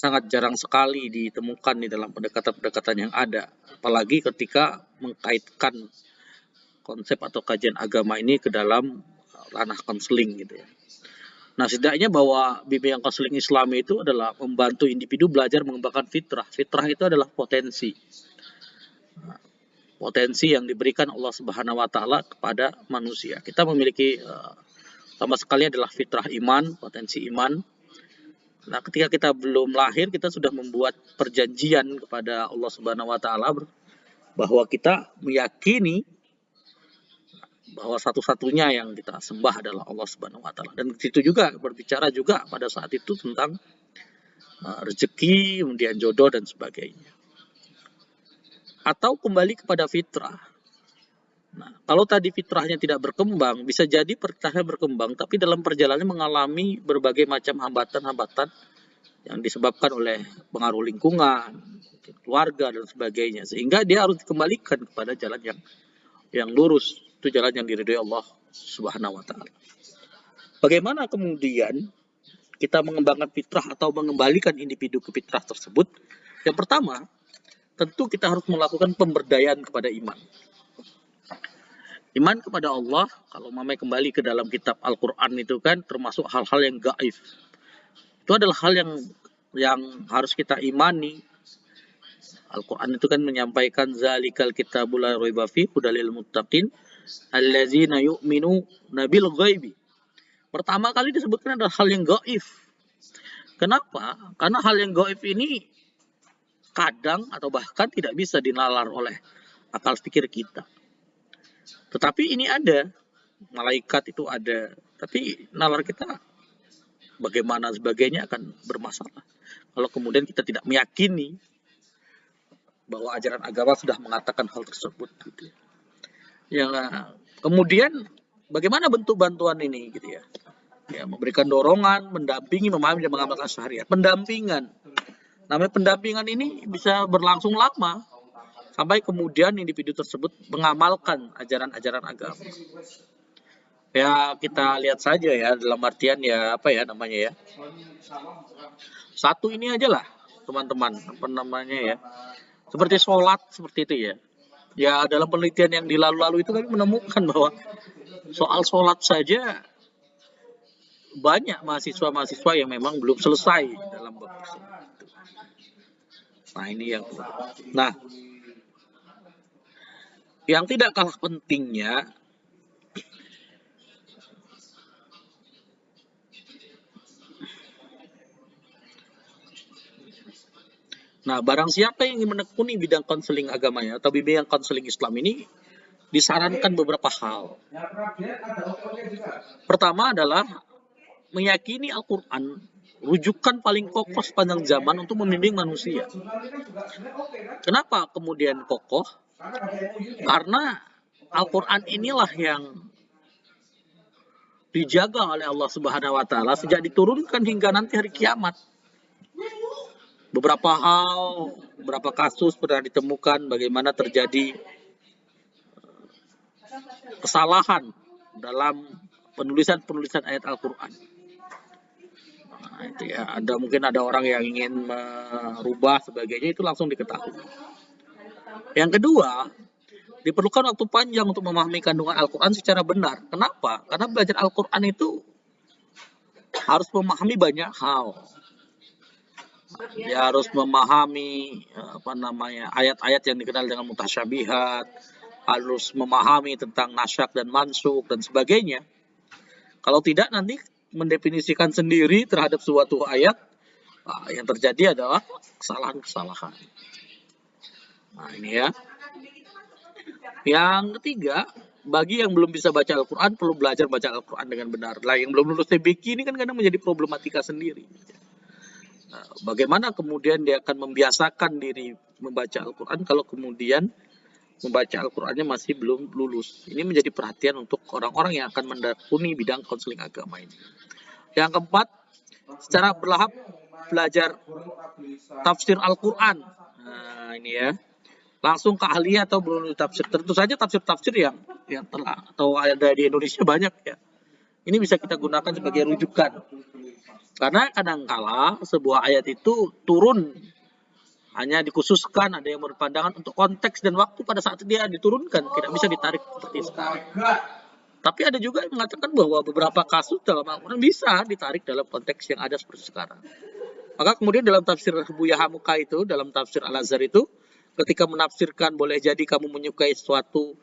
sangat jarang sekali ditemukan di dalam pendekatan-pendekatan yang ada, apalagi ketika mengkaitkan konsep atau kajian agama ini ke dalam ranah konseling gitu ya. Nah, setidaknya bahwa bimbingan konseling Islami itu adalah membantu individu belajar mengembangkan fitrah. Fitrah itu adalah potensi. Potensi yang diberikan Allah Subhanahu wa taala kepada manusia. Kita memiliki sama sekali adalah fitrah iman, potensi iman. Nah, ketika kita belum lahir, kita sudah membuat perjanjian kepada Allah Subhanahu wa taala bahwa kita meyakini bahwa satu-satunya yang kita sembah adalah Allah Subhanahu wa taala. Dan itu juga berbicara juga pada saat itu tentang rezeki, kemudian jodoh dan sebagainya. Atau kembali kepada fitrah. Nah, kalau tadi fitrahnya tidak berkembang, bisa jadi fitrahnya berkembang, tapi dalam perjalanan mengalami berbagai macam hambatan-hambatan yang disebabkan oleh pengaruh lingkungan, keluarga dan sebagainya, sehingga dia harus dikembalikan kepada jalan yang lurus. Itu jalan yang diridhoi Allah Subhanahu wa taala. Bagaimana kemudian kita mengembangkan fitrah atau mengembalikan individu ke fitrah tersebut? Yang pertama, tentu kita harus melakukan pemberdayaan kepada iman. Iman kepada Allah, kalau mamai kembali ke dalam kitab Al-Quran itu kan termasuk hal-hal yang gaib. Itu adalah hal yang harus kita imani. Al-Quran itu kan menyampaikan zalikal kitabul la raiba fihi hudalil muttaqin allazina yu'minuna bil ghaibi. Pertama kali disebutkan adalah hal yang gaib. Kenapa? Karena hal yang gaib ini kadang atau bahkan tidak bisa dinalar oleh akal pikir kita. Tetapi ini ada, malaikat itu ada, tapi nalar kita bagaimana sebagainya akan bermasalah. Kalau kemudian kita tidak meyakini bahwa ajaran agama sudah mengatakan hal tersebut, gitu ya. Yang kemudian bagaimana bentuk bantuan ini, gitu ya? Ya, memberikan dorongan, mendampingi, memahami dan mengamalkan syariat. Pendampingan. Namanya pendampingan ini bisa berlangsung lama sampai kemudian individu tersebut mengamalkan ajaran-ajaran agama. Ya, kita lihat saja ya, dalam artian ya apa ya namanya ya. Satu ini aja lah, teman-teman, apa namanya ya. Seperti sholat seperti itu ya. Ya, dalam penelitian yang di lalu-lalu itu kami menemukan bahwa soal sholat saja banyak mahasiswa-mahasiswa yang memang belum selesai dalam bab tersebut. Nah, ini yang yang tidak kalah pentingnya barang siapa yang ingin menekuni bidang konseling agamanya atau bidang konseling Islam ini disarankan beberapa hal. Pertama adalah meyakini Al-Quran rujukan paling kokoh sepanjang zaman untuk membimbing manusia. Kenapa kemudian kokoh? Karena Al-Quran inilah yang dijaga oleh Allah Subhanahu wa taala sejak diturunkan hingga nanti hari kiamat. Beberapa hal, beberapa kasus pernah ditemukan bagaimana terjadi kesalahan dalam penulisan ayat Al-Quran. Itu ya, mungkin ada orang yang ingin merubah sebagainya, itu langsung diketahui. Yang kedua, diperlukan waktu panjang untuk memahami kandungan Al-Quran secara benar. Kenapa? Karena belajar Al-Quran itu harus memahami banyak hal. Dia harus memahami ayat-ayat yang dikenal dengan mutasyabihat, harus memahami tentang nasyak dan mansuk dan sebagainya. Kalau tidak, nanti mendefinisikan sendiri terhadap suatu ayat, yang terjadi adalah kesalahan-kesalahan. Nah, ini ya. Yang ketiga, bagi yang belum bisa baca Al-Quran, perlu belajar baca Al-Quran dengan benar. Lah, yang belum lulus TBQ ini kan kadang menjadi problematika sendiri. Bagaimana kemudian dia akan membiasakan diri membaca Al-Quran kalau kemudian membaca Al-Qurannya masih belum lulus. Ini menjadi perhatian untuk orang-orang yang akan menekuni bidang konseling agama ini. Yang keempat, secara bertahap belajar tafsir Al-Quran. Nah, ini ya. Langsung ke ahli atau belum tafsir. Tentu saja tafsir-tafsir yang telah atau ada di Indonesia banyak ya. Ini bisa kita gunakan sebagai rujukan. Karena kadangkala sebuah ayat itu turun hanya dikhususkan, ada yang berpandangan untuk konteks dan waktu pada saat dia diturunkan, tidak bisa ditarik seperti sekarang. Tapi ada juga yang mengatakan bahwa beberapa kasus dalam Al-Quran bisa ditarik dalam konteks yang ada seperti sekarang. Maka kemudian dalam tafsir Buya Hamuka itu, dalam tafsir Al-Azhar itu, ketika menafsirkan boleh jadi kamu menyukai sesuatu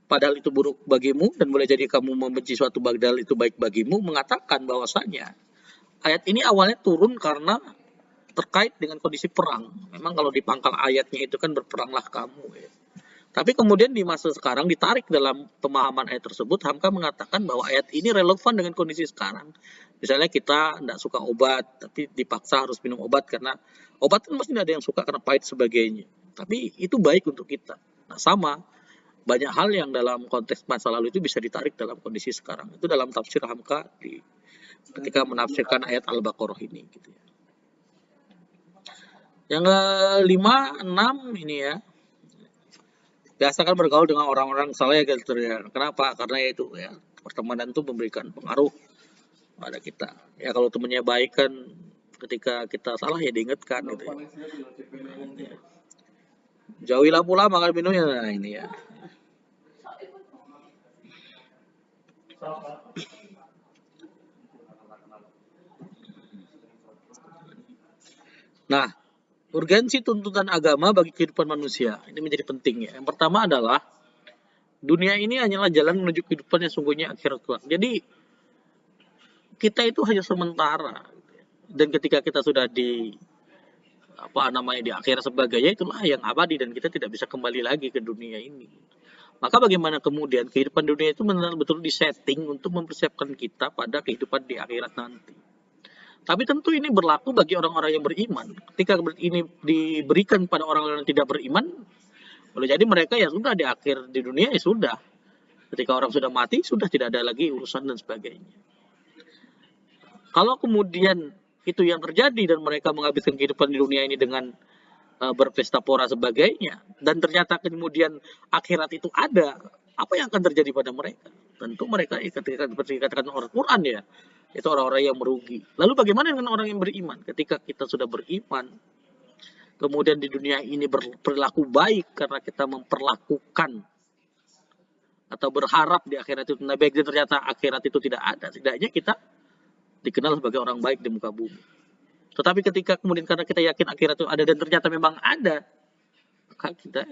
padahal itu buruk bagimu, dan boleh jadi kamu membenci suatu padahal itu baik bagimu, mengatakan bahwasanya ayat ini awalnya turun karena terkait dengan kondisi perang. Memang kalau di pangkal ayatnya itu kan berperanglah kamu. Ya. Tapi kemudian di masa sekarang ditarik dalam pemahaman ayat tersebut, Hamka mengatakan bahwa ayat ini relevan dengan kondisi sekarang. Misalnya kita tidak suka obat, tapi dipaksa harus minum obat karena obat kan mesti ada yang suka karena pahit sebagainya. Tapi itu baik untuk kita. Nah sama, banyak hal yang dalam konteks masa lalu itu bisa ditarik dalam kondisi sekarang. Itu dalam tafsir Hamka ketika menafsirkan ayat Al-Baqarah ini. Gitu ya. Yang kelima, 6 ini ya. Biasa kan bergaul dengan orang-orang saleh gitu ya. Kenapa? Karena itu ya pertemanan itu memberikan pengaruh pada kita. Ya kalau temennya baik kan ketika kita salah ya diingatkan gitu ya. Jauhilah pula makan minumnya. Nah ini ya. Nah, urgensi tuntutan agama bagi kehidupan manusia ini menjadi penting ya. Yang pertama adalah dunia ini hanyalah jalan menuju kehidupan yang sungguhnya akhirat kelak. Jadi kita itu hanya sementara. Dan ketika kita sudah di di akhirat sebagainya, itulah yang abadi dan kita tidak bisa kembali lagi ke dunia ini. Maka bagaimana kemudian kehidupan dunia itu benar-benar disetting untuk mempersiapkan kita pada kehidupan di akhirat nanti. Tapi tentu ini berlaku bagi orang-orang yang beriman. Ketika ini diberikan pada orang-orang yang tidak beriman, boleh jadi mereka ya sudah di akhir di dunia ya sudah. Ketika orang sudah mati, sudah tidak ada lagi urusan dan sebagainya. Kalau kemudian itu yang terjadi dan mereka menghabiskan kehidupan di dunia ini dengan berpesta pora sebagainya, dan ternyata kemudian akhirat itu ada, apa yang akan terjadi pada mereka? Tentu mereka ketika seperti dikatakan orang Quran ya, itu orang-orang yang merugi. Lalu bagaimana dengan orang yang beriman? Ketika kita sudah beriman, kemudian di dunia ini berlaku baik karena kita memperlakukan atau berharap di akhirat itu baik, dan ternyata akhirat itu tidak ada, setidaknya kita dikenal sebagai orang baik di muka bumi. Tetapi ketika kemudian karena kita yakin akhirat itu ada dan ternyata memang ada, maka kita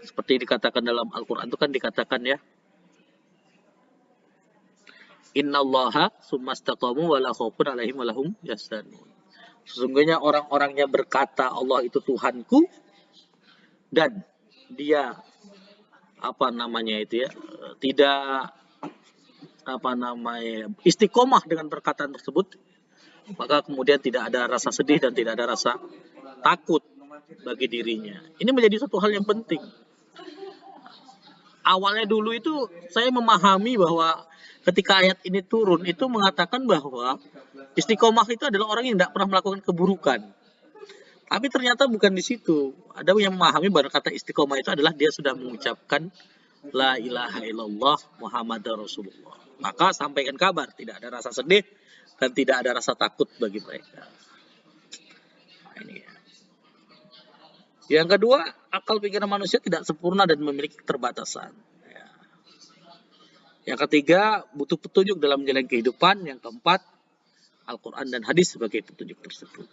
seperti dikatakan dalam Al-Quran itu kan dikatakan ya, innallaha summastaqamu wala khaufun alaihim walahum yahzanun. Sesungguhnya orang-orang yang berkata Allah itu Tuhanku dan dia tidak istiqomah dengan perkataan tersebut, maka kemudian tidak ada rasa sedih dan tidak ada rasa takut bagi dirinya. Ini menjadi satu hal yang penting. Awalnya dulu itu saya memahami bahwa ketika ayat ini turun itu mengatakan bahwa istiqomah itu adalah orang yang tidak pernah melakukan keburukan. Tapi ternyata bukan di situ. Ada yang memahami bahwa kata istiqomah itu adalah dia sudah mengucapkan la ilaha illallah Muhammadar Rasulullah. Maka sampaikan kabar, tidak ada rasa sedih dan tidak ada rasa takut bagi mereka. Nah, ini ya. Yang kedua, akal pikiran manusia tidak sempurna dan memiliki keterbatasan. Ya. Yang ketiga, butuh petunjuk dalam menjalani kehidupan. Yang keempat, Al-Quran dan hadis sebagai petunjuk tersebut.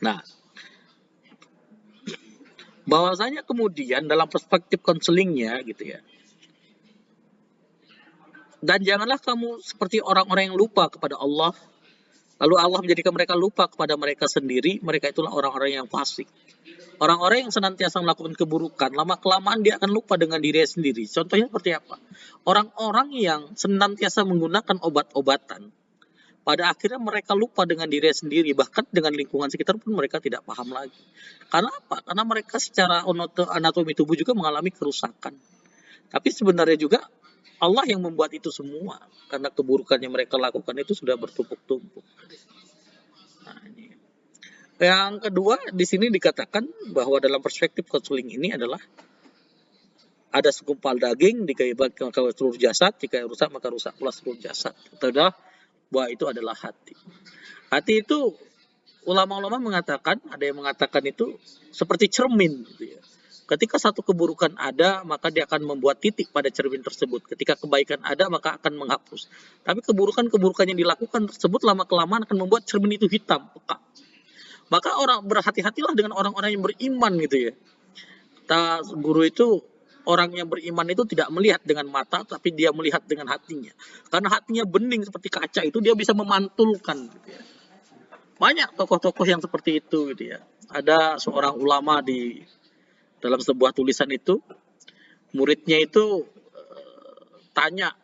Nah, bahwasanya kemudian dalam perspektif konselingnya gitu ya. Dan janganlah kamu seperti orang-orang yang lupa kepada Allah, lalu Allah menjadikan mereka lupa kepada mereka sendiri. Mereka itulah orang-orang yang fasik. Orang-orang yang senantiasa melakukan keburukan, lama-kelamaan dia akan lupa dengan dirinya sendiri. Contohnya seperti apa? Orang-orang yang senantiasa menggunakan obat-obatan, pada akhirnya mereka lupa dengan dirinya sendiri, bahkan dengan lingkungan sekitar pun mereka tidak paham lagi. Karena apa? Karena mereka secara anatomi tubuh juga mengalami kerusakan. Tapi sebenarnya juga Allah yang membuat itu semua, karena keburukan yang mereka lakukan itu sudah bertumpuk-tumpuk. Nah, ini. Yang kedua, di sini dikatakan bahwa dalam perspektif konseling ini adalah ada segumpal daging, jika hebat maka seluruh jasad, jika rusak maka rusak pula seluruh jasad. Itulah bahwa itu adalah hati. Hati itu ulama-ulama mengatakan, ada yang mengatakan itu seperti cermin gitu ya. Ketika satu keburukan ada, maka dia akan membuat titik pada cermin tersebut. Ketika kebaikan ada, maka akan menghapus. Tapi keburukan-keburukan yang dilakukan tersebut lama-kelamaan akan membuat cermin itu hitam, pekat. Maka orang berhati-hatilah dengan orang-orang yang beriman gitu ya. Kata guru itu, orang yang beriman itu tidak melihat dengan mata, tapi dia melihat dengan hatinya. Karena hatinya bening seperti kaca itu, dia bisa memantulkan gitu ya. Banyak tokoh-tokoh yang seperti itu gitu ya. Ada seorang ulama di dalam sebuah tulisan itu, muridnya itu tanya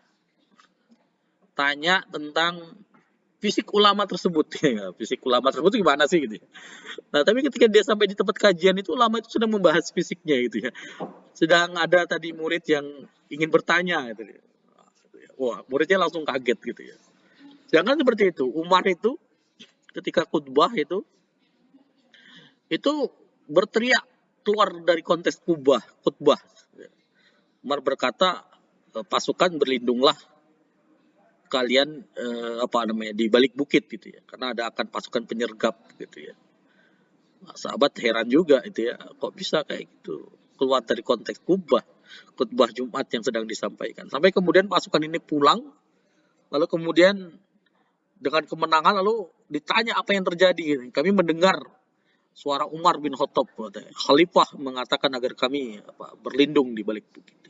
tentang fisik ulama tersebut. Ya, fisik ulama tersebut gimana sih gitu ya. Nah, tapi ketika dia sampai di tempat kajian itu, ulama itu sedang membahas fisiknya gitu ya. Sedang ada tadi murid yang ingin bertanya gitu ya. Wah, muridnya langsung kaget gitu ya. Jangan seperti itu. Umar itu ketika khutbah itu berteriak keluar dari konteks khutbah. Umar berkata, pasukan berlindunglah kalian di balik bukit gitu ya, karena akan pasukan penyergap gitu ya. Nah, sahabat heran juga itu ya, kok bisa kayak gitu keluar dari konteks khutbah Jumat yang sedang disampaikan. Sampai kemudian pasukan ini pulang, lalu kemudian dengan kemenangan lalu ditanya apa yang terjadi. Kami mendengar suara Umar bin Khattab, Khalifah mengatakan agar kami berlindung di balik bukit.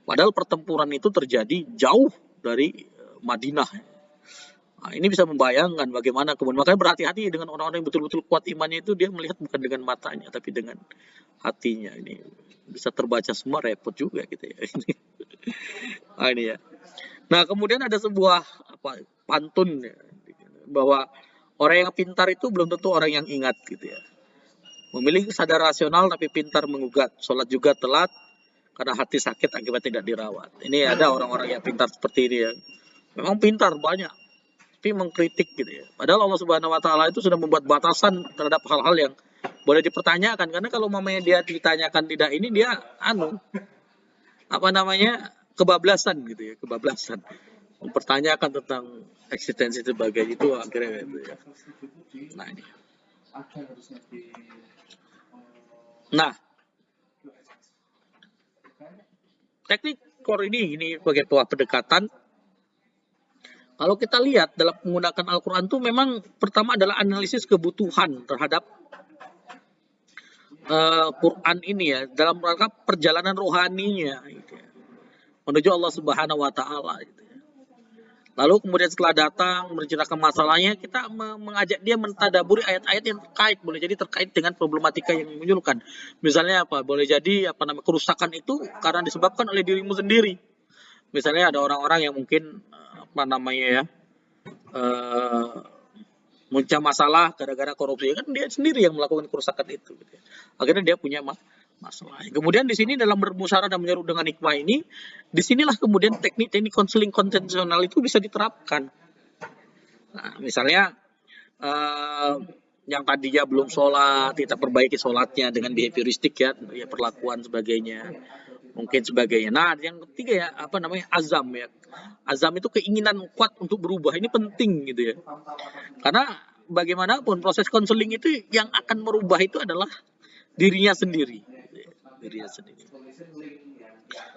Padahal pertempuran itu terjadi jauh dari Madinah. Nah, ini bisa membayangkan bagaimana kemudian, makanya berhati-hati dengan orang-orang yang betul-betul kuat imannya itu, dia melihat bukan dengan matanya tapi dengan hatinya. Ini bisa terbaca semua, repot juga gitu ya. Nah, ini ya. Nah, kemudian ada sebuah pantun ya, bahwa orang yang pintar itu belum tentu orang yang ingat gitu ya. Memiliki sadar rasional tapi pintar menggugat, sholat juga telat karena hati sakit akibat tidak dirawat. Ini ada orang-orang yang pintar seperti ini ya. Memang pintar banyak, tapi mengkritik gitu ya. Padahal Allah Subhanahu Wa Taala itu sudah membuat batasan terhadap hal-hal yang boleh dipertanyakan. Karena kalau mamanya dia ditanyakan tidak ini, dia kebablasan gitu ya, kebablasan. Mempertanyakan tentang eksistensi sebagai itu akhirnya gitu ya. Nah ini. Nah, teknik core ini sebagai sebuah pendekatan. Kalau kita lihat dalam menggunakan Al-Quran itu memang pertama adalah analisis kebutuhan terhadap Quran ini ya, dalam rangka perjalanan rohaninya gitu ya, menuju Allah Subhanahu Wa Taala gitu ya. Lalu kemudian setelah datang menceritakan masalahnya, kita mengajak dia mentadaburi ayat-ayat yang terkait, boleh jadi terkait dengan problematika yang menyulkan. Misalnya boleh jadi kerusakan itu karena disebabkan oleh dirimu sendiri. Misalnya ada orang-orang yang mungkin muncul masalah gara-gara korupsi, kan dia sendiri yang melakukan kerusakan itu gitu ya. Akhirnya dia punya masalah. Kemudian di sini dalam bermusyawarah dan menyeru dengan hikmah ini, disinilah kemudian teknik konseling konvensional itu bisa diterapkan. Nah, misalnya yang tadinya belum sholat, kita perbaiki sholatnya dengan behavioristik ya perlakuan sebagainya, mungkin sebagainya. Nah, yang ketiga ya azam ya. Azam itu keinginan kuat untuk berubah. Ini penting gitu ya. Karena bagaimanapun proses konseling itu yang akan merubah itu adalah dirinya sendiri.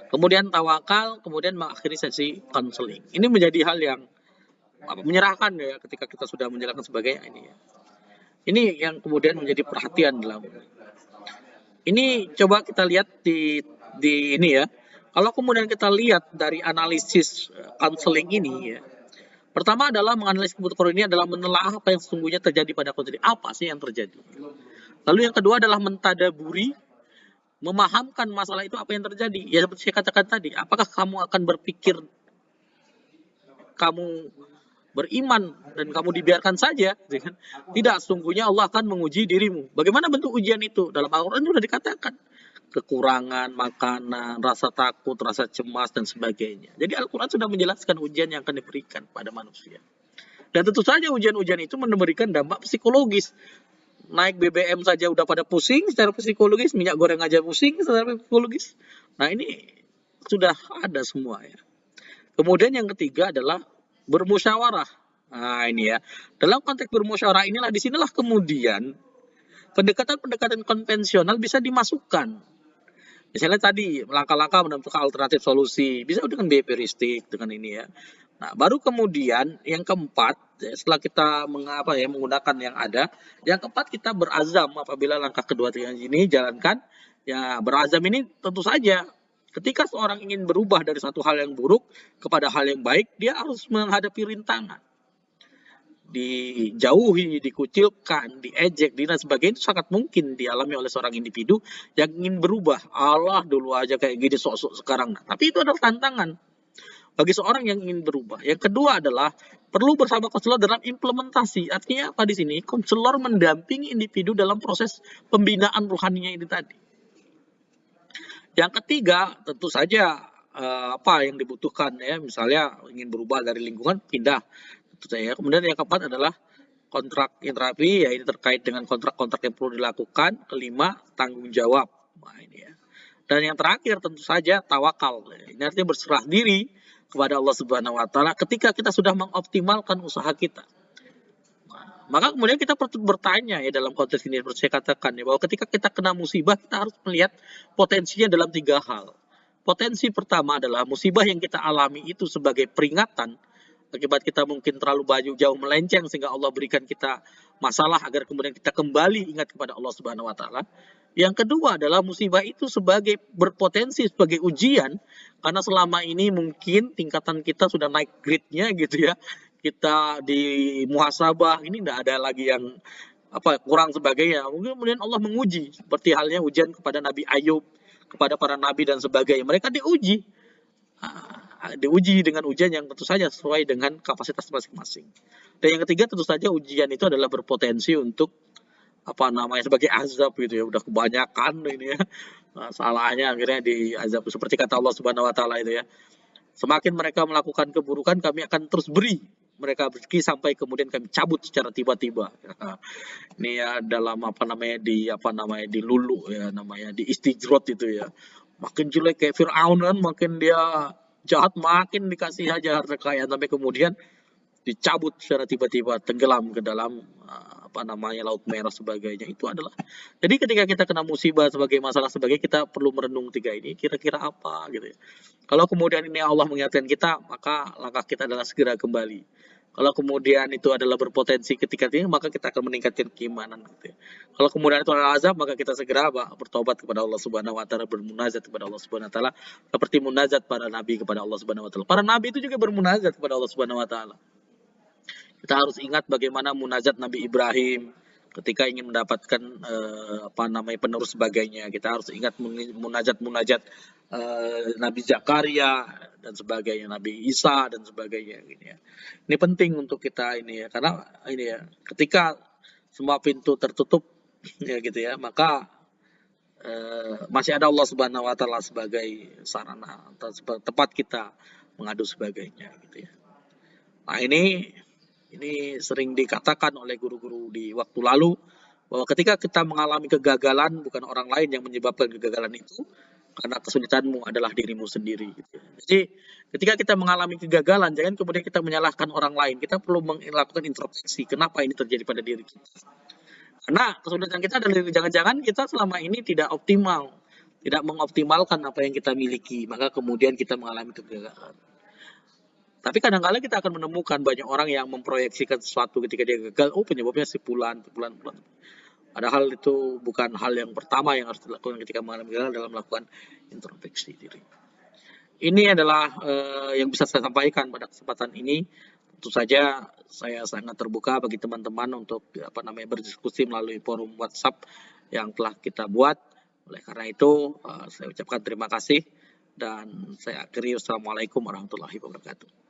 Kemudian tawakal, kemudian mengakhiri sesi konseling. Ini menjadi hal yang menyerahkan ya ketika kita sudah menjalankan sebagai ini ya. Ini yang kemudian menjadi perhatian dalam ini. Coba kita lihat di ini ya. Kalau kemudian kita lihat dari analisis konseling ini ya, pertama adalah menganalisis kebutuhan ini adalah menelaah apa yang sesungguhnya terjadi pada konseling. Apa sih yang terjadi? Lalu yang kedua adalah mentadaburi, memahamkan masalah itu apa yang terjadi. Ya seperti saya katakan tadi, apakah kamu akan berpikir kamu beriman dan kamu dibiarkan saja? Tidak, sesungguhnya Allah akan menguji dirimu. Bagaimana bentuk ujian itu? Dalam Al-Quran sudah dikatakan. Kekurangan makanan, rasa takut, rasa cemas, dan sebagainya. Jadi Al-Quran sudah menjelaskan ujian yang akan diberikan pada manusia. Dan tentu saja ujian-ujian itu memberikan dampak psikologis. Naik BBM saja udah pada pusing secara psikologis, minyak goreng aja pusing secara psikologis. Nah ini sudah ada semua ya. Kemudian yang ketiga adalah bermusyawarah. Nah ini ya, dalam konteks bermusyawarah inilah disinilah kemudian pendekatan-pendekatan konvensional bisa dimasukkan. Misalnya tadi langkah-langkah menentukan alternatif solusi, bisa dengan biaya heuristik dengan ini ya. Nah, baru kemudian yang keempat, ya, setelah kita menggunakan yang ada, yang keempat kita berazam apabila langkah kedua ini jalankan. Ya, berazam ini tentu saja ketika seorang ingin berubah dari satu hal yang buruk kepada hal yang baik, dia harus menghadapi rintangan. Dijauhi, dikucilkan, diejek, dan sebagainya itu sangat mungkin dialami oleh seorang individu yang ingin berubah. Allah dulu aja kayak gini sok-sok sekarang. Nah, tapi itu adalah tantangan bagi seorang yang ingin berubah. Yang kedua adalah perlu bersama konselor dalam implementasi. Artinya apa di sini? Konselor mendampingi individu dalam proses pembinaan rohaninya ini tadi. Yang ketiga, tentu saja apa yang dibutuhkan ya, misalnya ingin berubah dari lingkungan, pindah. Tentu saja. Kemudian yang keempat adalah kontrak terapi, ya ini terkait dengan kontrak-kontrak yang perlu dilakukan. Kelima, tanggung jawab. Nah, ini ya. Dan yang terakhir tentu saja tawakal. Ini artinya berserah diri kepada Allah Subhanahu wa taala ketika kita sudah mengoptimalkan usaha kita. Maka kemudian kita perlu bertanya ya dalam konteks ini seperti saya katakan ya bahwa ketika kita kena musibah kita harus melihat potensinya dalam 3 hal. Potensi pertama adalah musibah yang kita alami itu sebagai peringatan akibat kita mungkin terlalu jauh melenceng sehingga Allah berikan kita masalah agar kemudian kita kembali ingat kepada Allah Subhanahu wa taala. Yang kedua adalah musibah itu sebagai berpotensi sebagai ujian karena selama ini mungkin tingkatan kita sudah naik grade-nya gitu ya. Kita di muhasabah ini tidak ada lagi yang kurang sebagainya. Mungkin kemudian Allah menguji seperti halnya ujian kepada Nabi Ayub, kepada para nabi dan sebagainya. Mereka diuji. Diuji dengan ujian yang tentu saja sesuai dengan kapasitas masing-masing. Dan yang ketiga tentu saja ujian itu adalah berpotensi untuk sebagai azab gitu ya, udah kebanyakan ini ya. Salahnya akhirnya diazab seperti kata Allah Subhanahu wa taala itu ya. Semakin mereka melakukan keburukan kami akan terus beri mereka rezeki sampai kemudian kami cabut secara tiba-tiba. Ini ya dalam di lulu ya namanya di istijrot itu ya. Makin jelek kayak Firaun kan makin dia jahat makin dikasih aja harta kekayaan sampai kemudian dicabut secara tiba-tiba tenggelam ke dalam laut merah sebagainya itu adalah jadi ketika kita kena musibah sebagai masalah sebagai kita perlu merenung 3 ini kira-kira apa gitu ya. Kalau kemudian ini Allah mengingatkan kita maka langkah kita adalah segera kembali. Kalau kemudian itu adalah berpotensi ketika ini maka kita akan meningkatkan keimanan gitu ya. Kalau kemudian itu adalah azab maka kita segera bertobat kepada Allah Subhanahu wa taala bermunajat kepada Allah Subhanahu wa taala seperti munajat para nabi kepada Allah Subhanahu wa taala. Para nabi itu juga bermunajat kepada Allah Subhanahu wa taala. Kita harus ingat bagaimana munajat Nabi Ibrahim ketika ingin mendapatkan penerus sebagainya. Kita harus ingat munajat-munajat Nabi Zakaria dan sebagainya, Nabi Isa dan sebagainya gitu ya. Ini penting untuk kita ini ya karena ini ya ketika semua pintu tertutup ya gitu ya, maka masih ada Allah Subhanahu wa taala sebagai sarana atau tempat kita mengadu sebagainya gitu ya. Nah, ini sering dikatakan oleh guru-guru di waktu lalu bahwa ketika kita mengalami kegagalan bukan orang lain yang menyebabkan kegagalan itu karena kesulitanmu adalah dirimu sendiri. Gitu. Jadi ketika kita mengalami kegagalan jangan kemudian kita menyalahkan orang lain. Kita perlu melakukan introspeksi kenapa ini terjadi pada diri kita. Karena kesulitan kita adalah jangan-jangan kita selama ini tidak optimal, tidak mengoptimalkan apa yang kita miliki, maka kemudian kita mengalami kegagalan. Tapi kadang-kadang kita akan menemukan banyak orang yang memproyeksikan sesuatu ketika dia gagal, penyebabnya si fulan. Padahal itu bukan hal yang pertama yang harus dilakukan ketika mengalami gagal dalam melakukan introspeksi diri. Ini adalah yang bisa saya sampaikan pada kesempatan ini. Tentu saja saya sangat terbuka bagi teman-teman untuk berdiskusi melalui forum WhatsApp yang telah kita buat. Oleh karena itu saya ucapkan terima kasih dan saya akhiri. Wassalamualaikum warahmatullahi wabarakatuh.